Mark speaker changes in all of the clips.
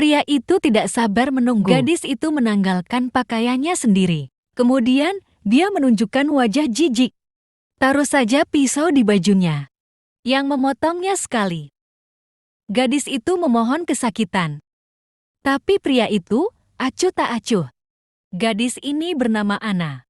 Speaker 1: pria itu tidak sabar menunggu. Gadis itu menanggalkan pakaiannya sendiri. Kemudian, dia menunjukkan wajah jijik. Taruh saja pisau di bajunya, yang memotongnya sekali. Gadis itu memohon kesakitan. Tapi pria itu acuh tak acuh. Gadis ini bernama Anna.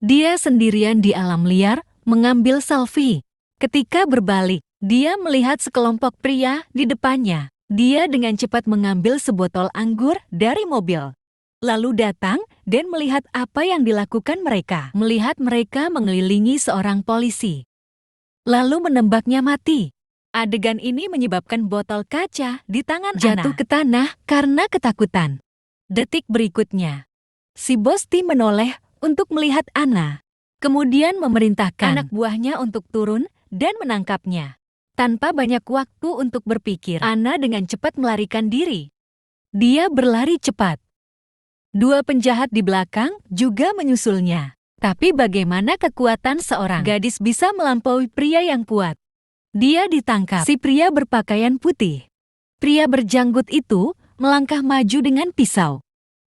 Speaker 1: Dia sendirian di alam liar, mengambil selfie. Ketika berbalik, dia melihat sekelompok pria di depannya. Dia dengan cepat mengambil sebotol anggur dari mobil. Lalu datang dan melihat apa yang dilakukan mereka. Melihat mereka mengelilingi seorang polisi. Lalu menembaknya mati. Adegan ini menyebabkan botol kaca di tangan jatuh ke tanah karena ketakutan. Detik berikutnya, si bos tim menoleh untuk melihat Anna. Kemudian memerintahkan anak buahnya untuk turun dan menangkapnya. Tanpa banyak waktu untuk berpikir, Anna dengan cepat melarikan diri. Dia berlari cepat. Dua penjahat di belakang juga menyusulnya. Tapi bagaimana kekuatan seorang gadis bisa melampaui pria yang kuat? Dia ditangkap. Si pria berpakaian putih. Pria berjanggut itu melangkah maju dengan pisau.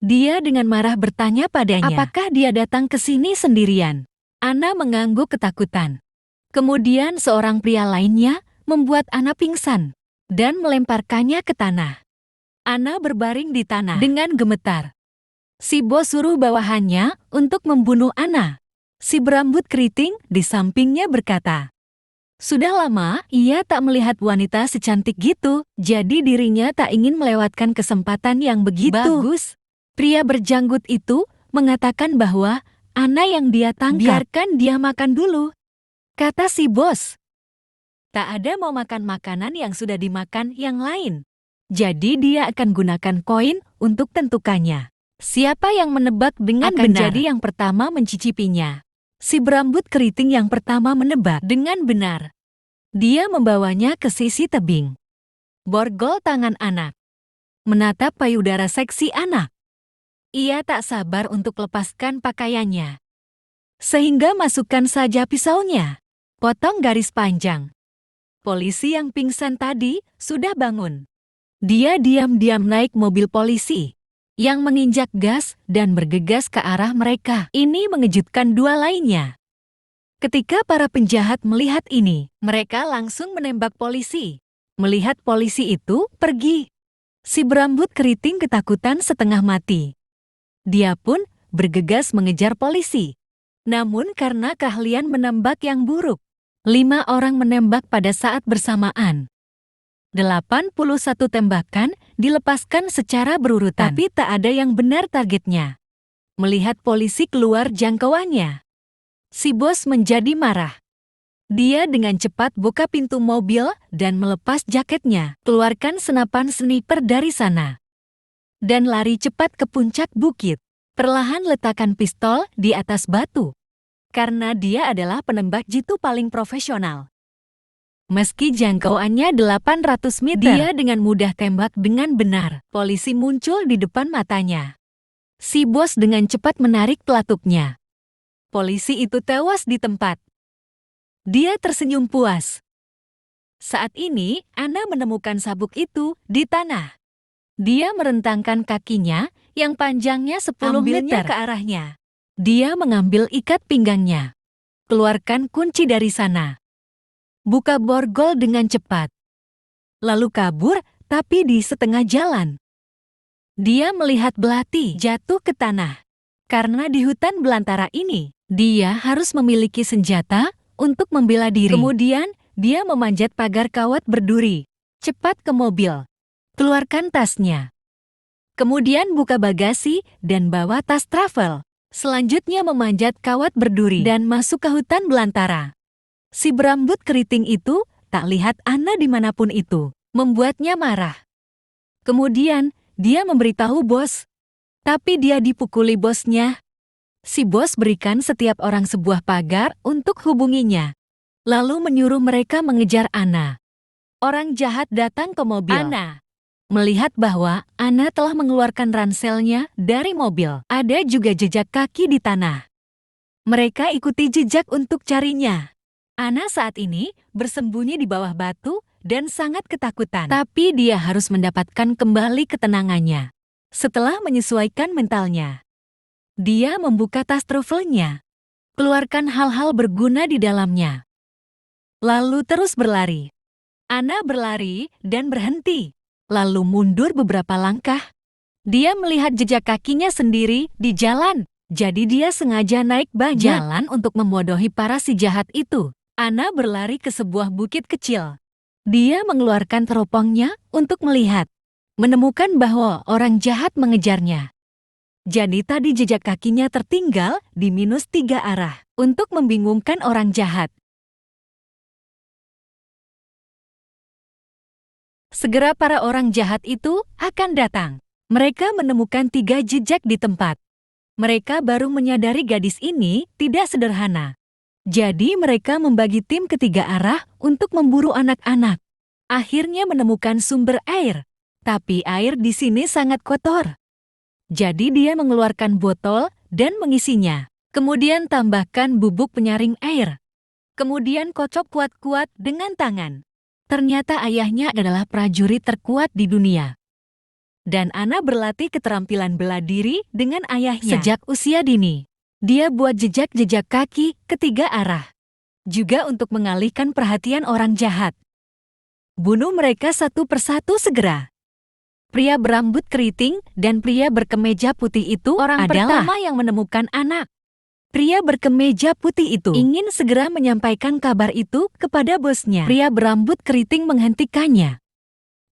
Speaker 1: Dia dengan marah bertanya padanya, apakah dia datang ke sini sendirian? Anna mengangguk ketakutan. Kemudian seorang pria lainnya membuat Anna pingsan dan melemparkannya ke tanah. Anna berbaring di tanah dengan gemetar. Si bos suruh bawahannya untuk membunuh Anna. Si berambut keriting di sampingnya berkata, sudah lama ia tak melihat wanita secantik gitu, jadi dirinya tak ingin melewatkan kesempatan yang begitu bagus. Pria berjanggut itu mengatakan bahwa Anna yang dia tangkap. Biarkan dia makan dulu, kata si bos. Tak ada mau makan makanan yang sudah dimakan yang lain. Jadi dia akan gunakan koin untuk tentukannya. Siapa yang menebak dengan akan benar jadi yang pertama mencicipinya. Si berambut keriting yang pertama menebak dengan benar. Dia membawanya ke sisi tebing. Borgol tangan anak. Menatap payudara seksi anak. Ia tak sabar untuk lepaskan pakaiannya. Sehingga masukkan saja pisaunya. Potong garis panjang. Polisi yang pingsan tadi sudah bangun. Dia diam-diam naik mobil polisi yang menginjak gas dan bergegas ke arah mereka. Ini mengejutkan dua lainnya. Ketika para penjahat melihat ini, mereka langsung menembak polisi. Melihat polisi itu pergi. Si berambut keriting ketakutan setengah mati. Dia pun bergegas mengejar polisi. Namun karena keahlian menembak yang buruk, 5 orang menembak pada saat bersamaan. 81 tembakan dilepaskan secara berurutan, tapi tak ada yang benar targetnya. Melihat polisi keluar jangkauannya, si bos menjadi marah. Dia dengan cepat buka pintu mobil dan melepas jaketnya, keluarkan senapan sniper dari sana, dan lari cepat ke puncak bukit. Perlahan letakkan pistol di atas batu, karena dia adalah penembak jitu paling profesional. Meski jangkauannya 800 meter, dia dengan mudah tembak dengan benar. Polisi muncul di depan matanya. Si bos dengan cepat menarik pelatuknya. Polisi itu tewas di tempat. Dia tersenyum puas. Saat ini, Anna menemukan sabuk itu di tanah. Dia merentangkan kakinya yang panjangnya 10 meter ke arahnya. Dia mengambil ikat pinggangnya. Keluarkan kunci dari sana. Buka borgol dengan cepat. Lalu kabur, tapi di setengah jalan. Dia melihat belati jatuh ke tanah. Karena di hutan belantara ini, dia harus memiliki senjata untuk membela diri. Kemudian, dia memanjat pagar kawat berduri. Cepat ke mobil. Keluarkan tasnya. Kemudian buka bagasi dan bawa tas travel. Selanjutnya memanjat kawat berduri dan masuk ke hutan belantara. Si berambut keriting itu tak lihat Anna dimanapun itu, membuatnya marah. Kemudian, dia memberitahu bos. Tapi dia dipukuli bosnya. Si bos berikan setiap orang sebuah pagar untuk hubunginya. Lalu menyuruh mereka mengejar Anna. Orang jahat datang ke mobil Anna. Melihat bahwa Anna telah mengeluarkan ranselnya dari mobil. Ada juga jejak kaki di tanah. Mereka ikuti jejak untuk carinya. Anna saat ini bersembunyi di bawah batu dan sangat ketakutan. Tapi dia harus mendapatkan kembali ketenangannya. Setelah menyesuaikan mentalnya, dia membuka tas travelnya, keluarkan hal-hal berguna di dalamnya, lalu terus berlari. Anna berlari dan berhenti, lalu mundur beberapa langkah. Dia melihat jejak kakinya sendiri di jalan, jadi dia sengaja naik banyak jalan untuk membodohi para si jahat itu. Anna berlari ke sebuah bukit kecil. Dia mengeluarkan teropongnya untuk melihat, menemukan bahwa orang jahat mengejarnya. Jadi tadi jejak kakinya tertinggal di -3 arah untuk membingungkan orang jahat. Segera para orang jahat itu akan datang. Mereka menemukan 3 jejak di tempat. Mereka baru menyadari gadis ini tidak sederhana. Jadi mereka membagi tim ke 3 arah untuk memburu anak-anak. Akhirnya menemukan sumber air. Tapi air di sini sangat kotor. Jadi dia mengeluarkan botol dan mengisinya. Kemudian tambahkan bubuk penyaring air. Kemudian kocok kuat-kuat dengan tangan. Ternyata ayahnya adalah prajurit terkuat di dunia. Dan Anna berlatih keterampilan bela diri dengan ayahnya sejak usia dini. Dia buat jejak-jejak kaki ke 3 arah. Juga untuk mengalihkan perhatian orang jahat. Bunuh mereka satu persatu segera. Pria berambut keriting dan pria berkemeja putih itu orang pertama yang menemukan anak. Pria berkemeja putih itu ingin segera menyampaikan kabar itu kepada bosnya. Pria berambut keriting menghentikannya.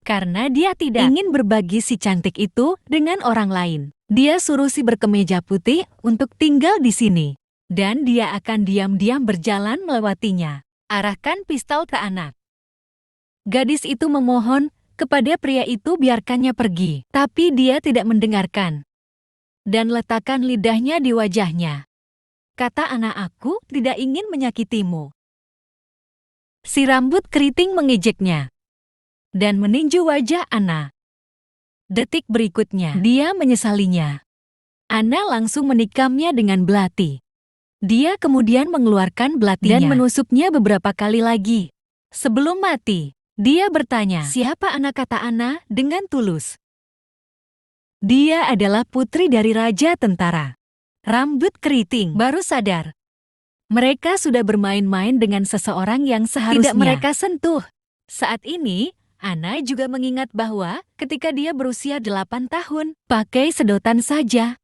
Speaker 1: Karena dia tidak ingin berbagi si cantik itu dengan orang lain. Dia suruh si berkemeja putih untuk tinggal di sini. Dan dia akan diam-diam berjalan melewatinya. Arahkan pistol ke anak. Gadis itu memohon kepada pria itu biarkannya pergi. Tapi dia tidak mendengarkan. Dan letakkan lidahnya di wajahnya. Kata anak, aku tidak ingin menyakitimu. Si rambut keriting mengejeknya. Dan meninju wajah Anna. Detik berikutnya, dia menyesalinya. Anna langsung menikamnya dengan belati. Dia kemudian mengeluarkan belatinya dan menusuknya beberapa kali lagi. Sebelum mati, dia bertanya, siapa anak, kata Anna dengan tulus. Dia adalah putri dari raja tentara. Rambut keriting baru sadar. Mereka sudah bermain-main dengan seseorang yang seharusnya tidak mereka sentuh. Saat ini, Anna juga mengingat bahwa ketika dia berusia 8 tahun, pakai sedotan saja,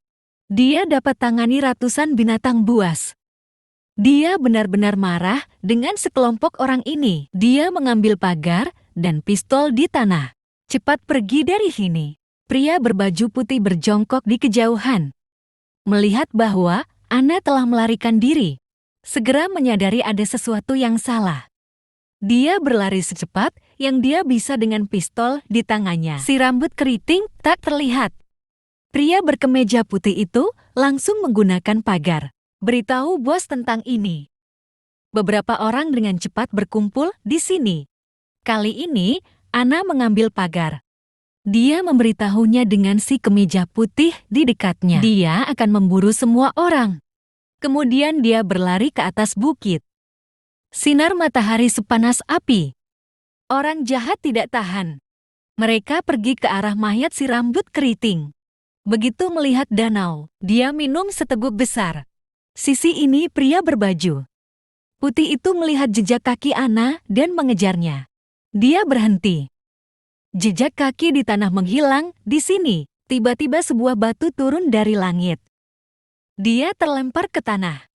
Speaker 1: dia dapat tangani ratusan binatang buas. Dia benar-benar marah dengan sekelompok orang ini. Dia mengambil pagar dan pistol di tanah. Cepat pergi dari sini. Pria berbaju putih berjongkok di kejauhan. Melihat bahwa Anna telah melarikan diri, segera menyadari ada sesuatu yang salah. Dia berlari secepat yang dia bisa dengan pistol di tangannya. Si rambut keriting tak terlihat. Pria berkemeja putih itu langsung menggunakan pagar. Beritahu bos tentang ini. Beberapa orang dengan cepat berkumpul di sini. Kali ini, Anna mengambil pagar. Dia memberitahunya dengan si kemeja putih di dekatnya. Dia akan memburu semua orang. Kemudian dia berlari ke atas bukit. Sinar matahari sepanas api. Orang jahat tidak tahan. Mereka pergi ke arah mayat si rambut keriting. Begitu melihat danau, dia minum seteguk besar. Sisi ini pria berbaju putih itu melihat jejak kaki Anna dan mengejarnya. Dia berhenti. Jejak kaki di tanah menghilang. Di sini, tiba-tiba sebuah batu turun dari langit. Dia terlempar ke tanah.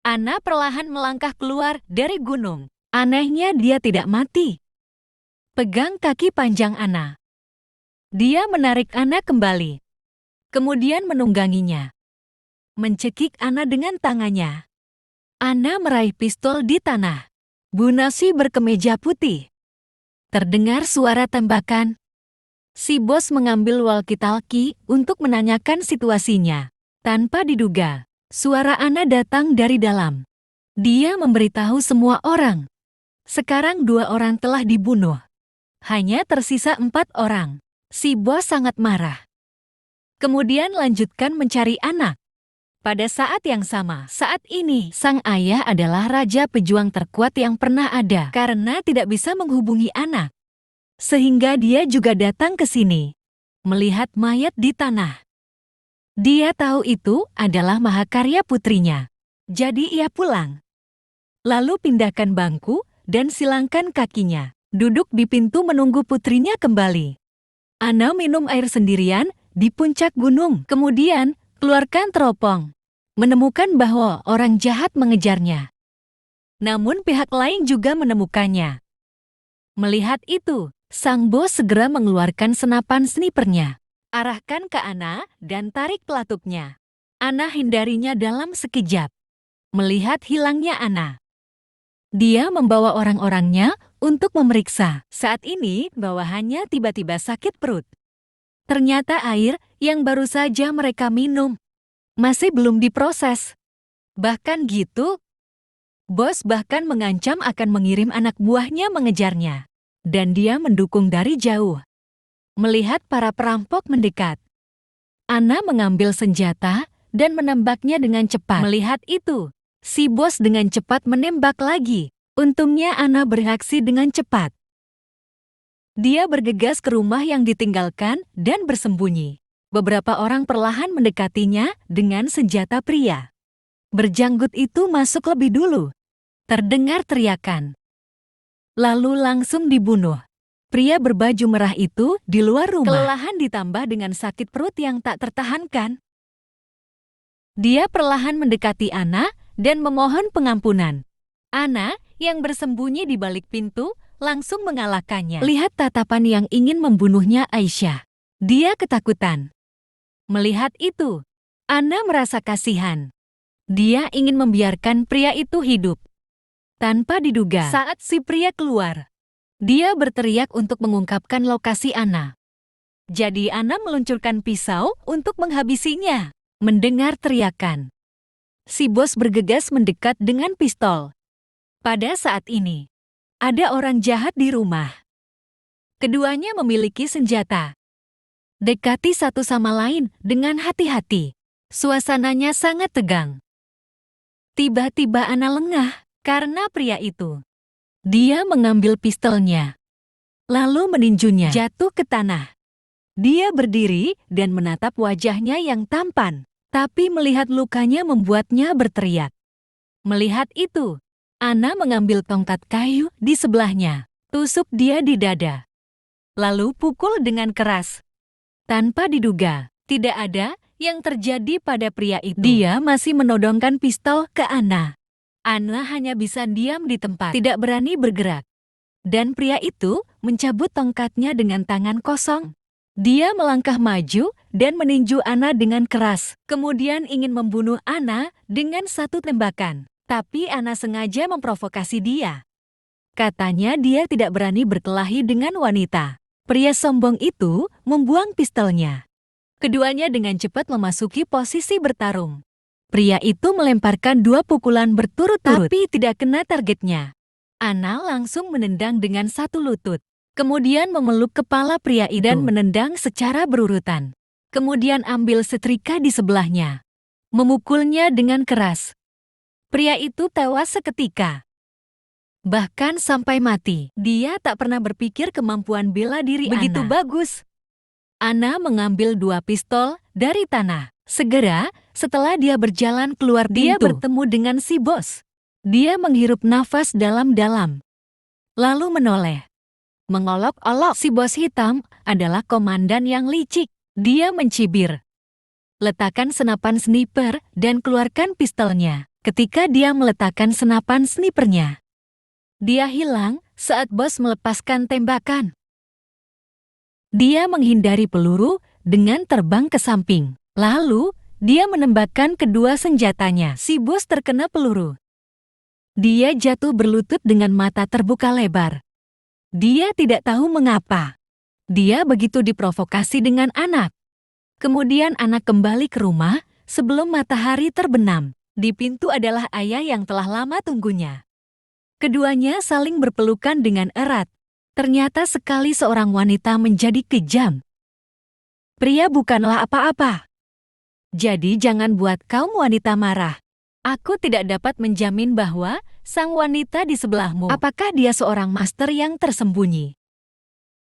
Speaker 1: Anna perlahan melangkah keluar dari gunung. Anehnya dia tidak mati. Pegang kaki panjang Anna. Dia menarik Anna kembali. Kemudian menungganginya. Mencekik Anna dengan tangannya. Anna meraih pistol di tanah. Bu Nasi berkemeja putih. Terdengar suara tembakan. Si bos mengambil walkie-talkie untuk menanyakan situasinya. Tanpa diduga, suara Anna datang dari dalam. Dia memberitahu semua orang. Sekarang 2 orang telah dibunuh. Hanya tersisa 4 orang. Si bos sangat marah. Kemudian lanjutkan mencari anak. Pada saat yang sama, saat ini sang ayah adalah raja pejuang terkuat yang pernah ada karena tidak bisa menghubungi anak. Sehingga dia juga datang ke sini, melihat mayat di tanah. Dia tahu itu adalah mahakarya putrinya. Jadi ia pulang. Lalu pindahkan bangku dan silangkan kakinya. Duduk di pintu menunggu putrinya kembali. Ana minum air sendirian di puncak gunung. Kemudian keluarkan teropong. Menemukan bahwa orang jahat mengejarnya. Namun pihak lain juga menemukannya. Melihat itu, sang bos segera mengeluarkan senapan snipernya. Arahkan ke Ana dan tarik pelatuknya. Ana hindarinya dalam sekejap. Melihat hilangnya Ana, dia membawa orang-orangnya untuk memeriksa. Saat ini bawahannya tiba-tiba sakit perut. Ternyata air yang baru saja mereka minum masih belum diproses. Bahkan gitu, bos bahkan mengancam akan mengirim anak buahnya mengejarnya. Dan dia mendukung dari jauh. Melihat para perampok mendekat, Ana mengambil senjata dan menembaknya dengan cepat. Melihat itu, si bos dengan cepat menembak lagi. Untungnya Ana bereaksi dengan cepat. Dia bergegas ke rumah yang ditinggalkan dan bersembunyi. Beberapa orang perlahan mendekatinya dengan senjata pria. Berjanggut itu masuk lebih dulu. Terdengar teriakan. Lalu langsung dibunuh. Pria berbaju merah itu di luar rumah. Kelelahan ditambah dengan sakit perut yang tak tertahankan. Dia perlahan mendekati Ana dan memohon pengampunan. Ana, yang bersembunyi di balik pintu, langsung mengalahkannya. Lihat tatapan yang ingin membunuhnya Aisyah. Dia ketakutan. Melihat itu, Ana merasa kasihan. Dia ingin membiarkan pria itu hidup. Tanpa diduga, saat si pria keluar, dia berteriak untuk mengungkapkan lokasi Ana. Jadi Ana meluncurkan pisau untuk menghabisinya. Mendengar teriakan, si bos bergegas mendekat dengan pistol. Pada saat ini, ada orang jahat di rumah. Keduanya memiliki senjata. Dekati satu sama lain dengan hati-hati. Suasananya sangat tegang. Tiba-tiba Ana lengah karena pria itu. Dia mengambil pistolnya, lalu meninjunya jatuh ke tanah. Dia berdiri dan menatap wajahnya yang tampan, tapi melihat lukanya membuatnya berteriak. Melihat itu, Ana mengambil tongkat kayu di sebelahnya, tusuk dia di dada. Lalu pukul dengan keras. Tanpa diduga, tidak ada yang terjadi pada pria itu. Dia masih menodongkan pistol ke Ana. Ana hanya bisa diam di tempat, tidak berani bergerak. Dan pria itu mencabut tongkatnya dengan tangan kosong. Dia melangkah maju dan meninju Ana dengan keras. Kemudian ingin membunuh Ana dengan satu tembakan. Tapi Ana sengaja memprovokasi dia. Katanya dia tidak berani berkelahi dengan wanita. Pria sombong itu membuang pistolnya. Keduanya dengan cepat memasuki posisi bertarung. Pria itu melemparkan 2 pukulan berturut-turut, tapi tidak kena targetnya. Ana langsung menendang dengan satu lutut. Kemudian memeluk kepala pria itu dan menendang secara berurutan. Kemudian ambil setrika di sebelahnya. Memukulnya dengan keras. Pria itu tewas seketika. Bahkan sampai mati, dia tak pernah berpikir kemampuan bela diri begitu bagus. Ana mengambil 2 pistol dari tanah. Segera, setelah dia berjalan keluar pintu, dia bertemu dengan si bos. Dia menghirup nafas dalam-dalam, lalu menoleh. Mengolok-olok, si bos hitam adalah komandan yang licik. Dia mencibir. Letakkan senapan sniper dan keluarkan pistolnya. Ketika dia meletakkan senapan snipernya, dia hilang saat bos melepaskan tembakan. Dia menghindari peluru dengan terbang ke samping. Lalu, dia menembakkan kedua senjatanya. Si bos terkena peluru. Dia jatuh berlutut dengan mata terbuka lebar. Dia tidak tahu mengapa. Dia begitu diprovokasi dengan anak. Kemudian anak kembali ke rumah sebelum matahari terbenam. Di pintu adalah ayah yang telah lama tunggunya. Keduanya saling berpelukan dengan erat. Ternyata sekali seorang wanita menjadi kejam. Pria bukanlah apa-apa. Jadi jangan buat kaum wanita marah. Aku tidak dapat menjamin bahwa sang wanita di sebelahmu. Apakah dia seorang master yang tersembunyi?